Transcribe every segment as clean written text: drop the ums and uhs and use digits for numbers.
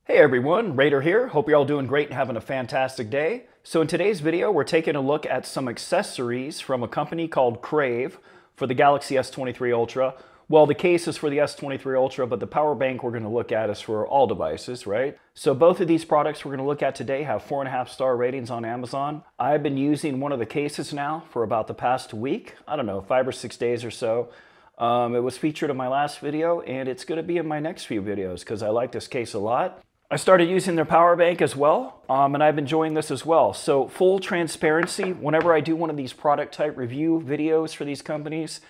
Hey everyone, Raider here. Hope you're all doing great and having a fantastic day. So in today's video, we're taking a look at some accessories from a company called Crave for the Galaxy S23 Ultra. Well, the case is for the S23 Ultra, but the power bank we're going to look at is for all devices, right? So both of these products we're going to look at today have 4.5-star ratings on Amazon. I've been using one of the cases now for about the past week. I don't know, 5 or 6 days or so. It was featured in my last video, and it's going to be in my next few videos because I like this case a lot. I started using their power bank as well, and I've been enjoying this as well. So full transparency, whenever I do one of these product type review videos for these companies,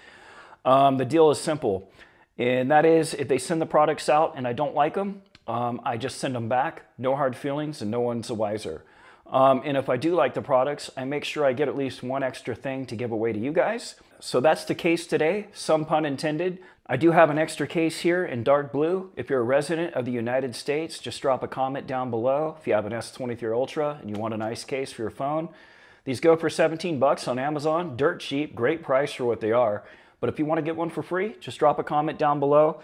the deal is simple. And that is, if they send the products out and I don't like them, I just send them back. No hard feelings and no one's the wiser. And if I do like the products, I make sure I get at least one extra thing to give away to you guys. So that's the case today, some pun intended. I do have an extra case here in dark blue. If you're a resident of the United States, just drop a comment down below if you have an S23 Ultra and you want a nice case for your phone. These go for 17 bucks on Amazon, dirt cheap, great price for what they are. But if you want to get one for free, just drop a comment down below.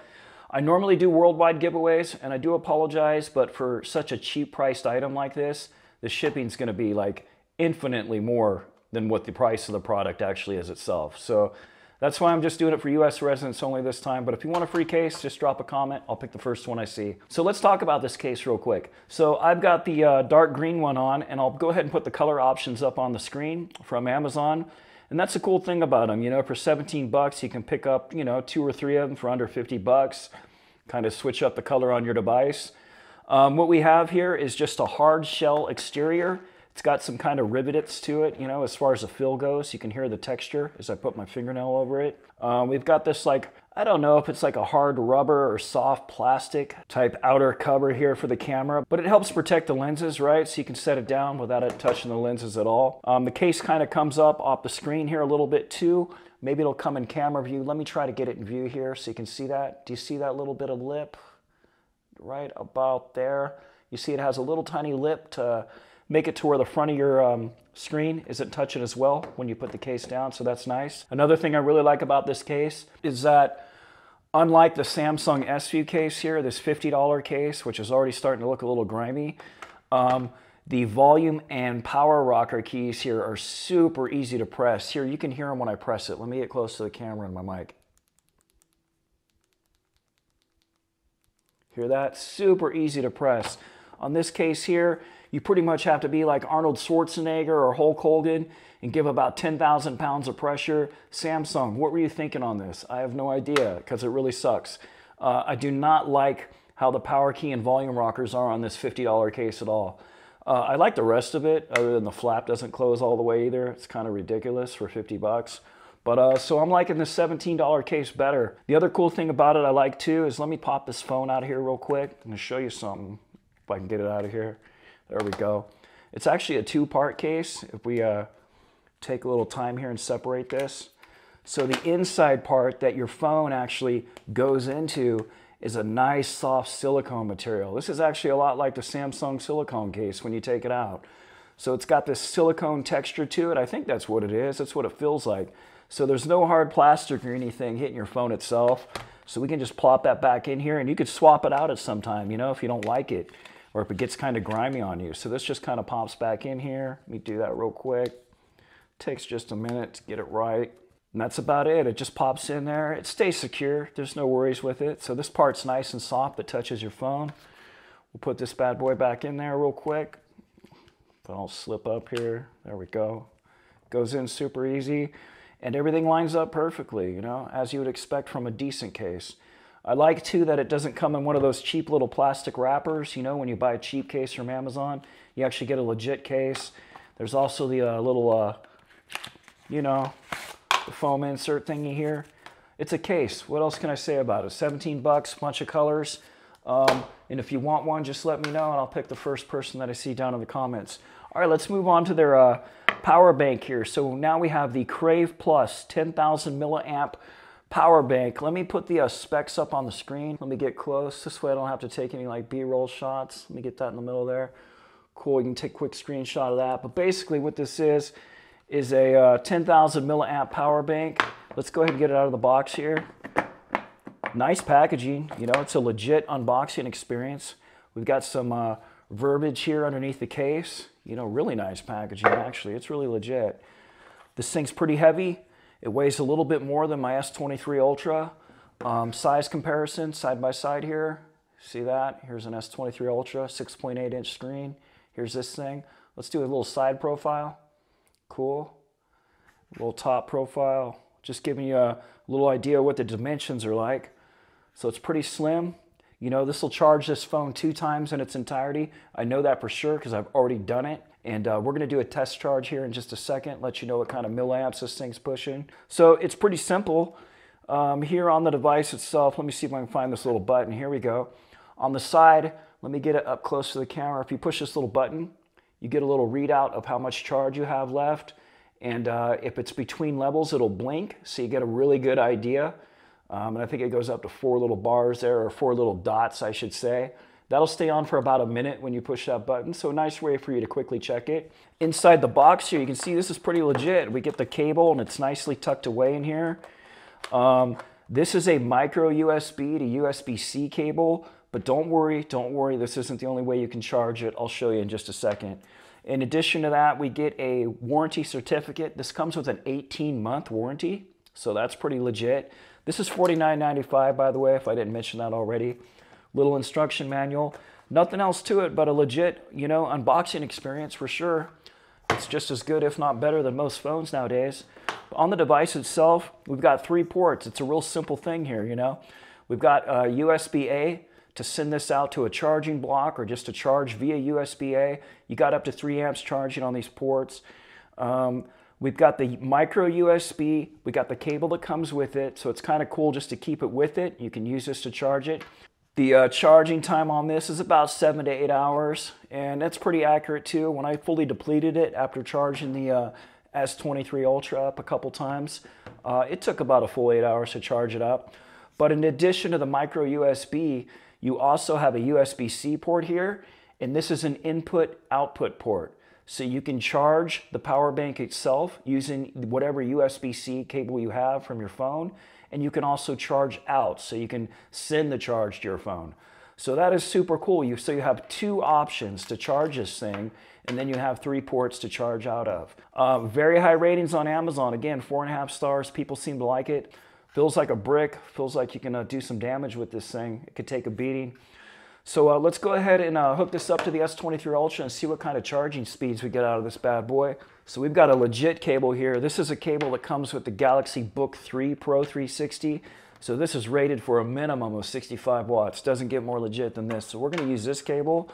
I normally do worldwide giveaways, and I do apologize, but for such a cheap priced item like this, the shipping's going to be like infinitely more than what the price of the product actually is itself. So that's why I'm just doing it for US residents only this time. But if you want a free case, just drop a comment. I'll pick the first one I see. So let's talk about this case real quick. So I've got the dark green one on, and I'll go ahead and put the color options up on the screen from Amazon. And that's the cool thing about them. You know, for 17 bucks, you can pick up, 2 or 3 of them for under 50 bucks. Kind of switch up the color on your device. What we have here is just a hard shell exterior. It's got some kind of rivets to it, as far as the feel goes. You can hear the texture as I put my fingernail over it. We've got this I don't know if it's like a hard rubber or soft plastic type outer cover here for the camera, but it helps protect the lenses, right? So you can set it down without it touching the lenses at all. The case kind of comes up off the screen here a little bit too. Maybe it'll come in camera view. Let me try to get it in view here so you can see that. Do you see that little bit of lip? Right about there. You see it has a little tiny lip to make it to where the front of your screen isn't touching as well when you put the case down, so that's nice. Another thing I really like about this case is that unlike the Samsung S View case here, this $50 case, which is already starting to look a little grimy, the volume and power rocker keys here are super easy to press. Here, you can hear them when I press it. Let me get close to the camera and my mic. Hear that? Super easy to press. On this case here, you pretty much have to be like Arnold Schwarzenegger or Hulk Hogan and give about 10,000 pounds of pressure. Samsung, what were you thinking on this? I have no idea because it really sucks. I do not like how the power key and volume rockers are on this $50 case at all. I like the rest of it, other than the flap doesn't close all the way either. It's kind of ridiculous for 50 bucks. But so I'm liking this $17 case better. The other cool thing about it I like too is, let me pop this phone out of here real quick. I'm gonna show you something if I can get it out of here. There we go. It's actually a 2-part case if we take a little time here and separate this. So the inside part that your phone actually goes into is a nice soft silicone material. This is actually a lot like the Samsung silicone case when you take it out. So it's got this silicone texture to it. I think that's what it is. That's what it feels like. So there's no hard plastic or anything hitting your phone itself. So we can just plop that back in here, and you could swap it out at some time, if you don't like it, or if it gets kind of grimy on you. So this just kind of pops back in here. Let me do that real quick. Takes just a minute to get it right. And that's about it. It just pops in there. It stays secure. There's no worries with it. So this part's nice and soft. It touches your phone. We'll put this bad boy back in there real quick. I'll slip up here. There we go. Goes in super easy. And everything lines up perfectly, as you would expect from a decent case. I like, too, that it doesn't come in one of those cheap little plastic wrappers. When you buy a cheap case from Amazon, you actually get a legit case. There's also the little, the foam insert thingy here. It's a case. What else can I say about it? 17 bucks, bunch of colors. And if you want one, just let me know, and I'll pick the first person that I see down in the comments. All right, let's move on to their power bank here. So now we have the Crave Plus 10,000 milliamp power bank. Let me put the specs up on the screen. Let me get close. This way I don't have to take any B-roll shots. Let me get that in the middle there. Cool, you can take a quick screenshot of that. But basically what this is a 10,000 milliamp power bank. Let's go ahead and get it out of the box here. Nice packaging. It's a legit unboxing experience. We've got some verbiage here underneath the case. You know, really nice packaging, actually. It's really legit. This thing's pretty heavy. It weighs a little bit more than my S23 Ultra. Size comparison, side by side here. See that? Here's an S23 Ultra, 6.8-inch screen. Here's this thing. Let's do a little side profile. Cool. A little top profile. Just giving you a little idea what the dimensions are like. So it's pretty slim. You know, this will charge this phone 2 times in its entirety. I know that for sure because I've already done it. And we're going to do a test charge here in just a second, let you know what kind of milliamps this thing's pushing. So it's pretty simple. Here on the device itself, let me see if I can find this little button. Here we go. On the side, let me get it up close to the camera. If you push this little button, you get a little readout of how much charge you have left. And if it's between levels, it'll blink, so you get a really good idea. And I think it goes up to 4 little bars there, or 4 little dots, I should say. That'll stay on for about a minute when you push that button, so a nice way for you to quickly check it. Inside the box here, you can see this is pretty legit. We get the cable, and it's nicely tucked away in here. This is a micro USB to USB-C cable, but don't worry, this isn't the only way you can charge it. I'll show you in just a second. In addition to that, we get a warranty certificate. This comes with an 18-month warranty, so that's pretty legit. This is $49.95, by the way, if I didn't mention that already. Little instruction manual. Nothing else to it but a legit, you know, unboxing experience for sure. It's just as good, if not better, than most phones nowadays. On the device itself, we've got 3 ports. It's a real simple thing here, you know. We've got USB-A to send this out to a charging block or just to charge via USB-A. You got up to 3 amps charging on these ports. We've got the micro USB. We got the cable that comes with it, so it's kind of cool just to keep it with it. You can use this to charge it. The charging time on this is about 7 to 8 hours, and that's pretty accurate too. When I fully depleted it after charging the S23 Ultra up a couple times, it took about a full 8 hours to charge it up. But in addition to the micro USB, you also have a USB-C port here, and this is an input-output port. So you can charge the power bank itself using whatever USB-C cable you have from your phone, and you can also charge out, so you can send the charge to your phone. So that is super cool. So you have 2 options to charge this thing, and then you have 3 ports to charge out of. Very high ratings on Amazon. Again, 4.5 stars. People seem to like it. Feels like a brick. Feels like you can do some damage with this thing. It could take a beating. So let's go ahead and hook this up to the S23 Ultra and see what kind of charging speeds we get out of this bad boy. So we've got a legit cable here. This is a cable that comes with the Galaxy Book 3 Pro 360. So this is rated for a minimum of 65 watts. Doesn't get more legit than this. So we're going to use this cable.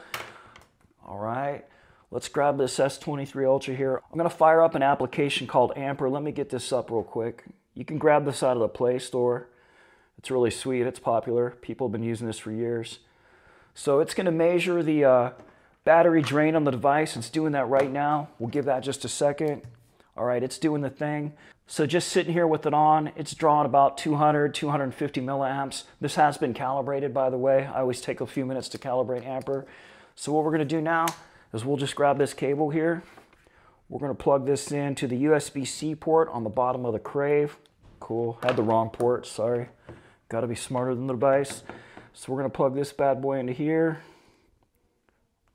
All right. Let's grab this S23 Ultra here. I'm going to fire up an application called Amper. Let me get this up real quick. You can grab this out of the Play Store. It's really sweet. It's popular. People have been using this for years. So it's going to measure the battery drain on the device. It's doing that right now. We'll give that just a second. All right, it's doing the thing. So just sitting here with it on, it's drawing about 200, 250 milliamps. This has been calibrated, by the way. I always take a few minutes to calibrate Amper. So what we're going to do now is we'll just grab this cable here. We're going to plug this into the USB-C port on the bottom of the Crave. Cool. Had the wrong port, sorry. Got to be smarter than the device. So we're going to plug this bad boy into here.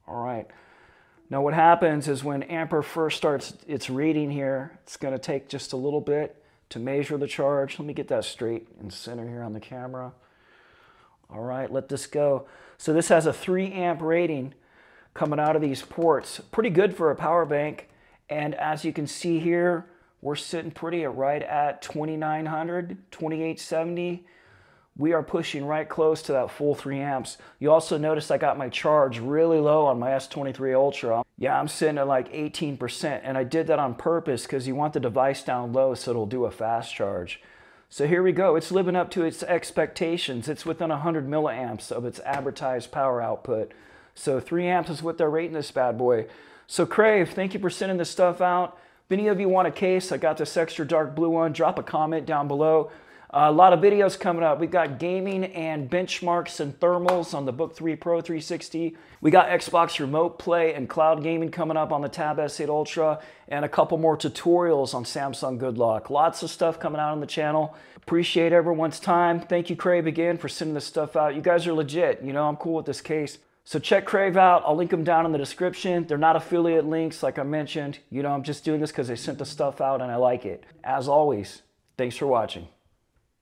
All right. Now what happens is when Amper first starts its reading here, it's going to take just a little bit to measure the charge. Let me get that straight and center here on the camera. All right, let this go. So this has a 3 amp rating coming out of these ports. Pretty good for a power bank. And as you can see here, we're sitting pretty right at 2900, 2870. We are pushing right close to that full 3 amps. You also notice I got my charge really low on my S23 Ultra. Yeah, I'm sitting at like 18%, and I did that on purpose because you want the device down low so it'll do a fast charge. So here we go. It's living up to its expectations. It's within 100 milliamps of its advertised power output. So 3 amps is what they're rating this bad boy. So Crave, thank you for sending this stuff out. If any of you want a case, I got this extra dark blue one. Drop a comment down below. A lot of videos coming up. We've got gaming and benchmarks and thermals on the Book 3 Pro 360. We got Xbox Remote Play and cloud gaming coming up on the Tab S8 Ultra, and a couple more tutorials on Samsung Good Lock. Lots of stuff coming out on the channel. Appreciate everyone's time. Thank you, Crave, again, for sending this stuff out. You guys are legit. You know, I'm cool with this case. So check Crave out. I'll link them down in the description. They're not affiliate links like I mentioned. I'm just doing this because they sent the stuff out and I like it. As always, thanks for watching.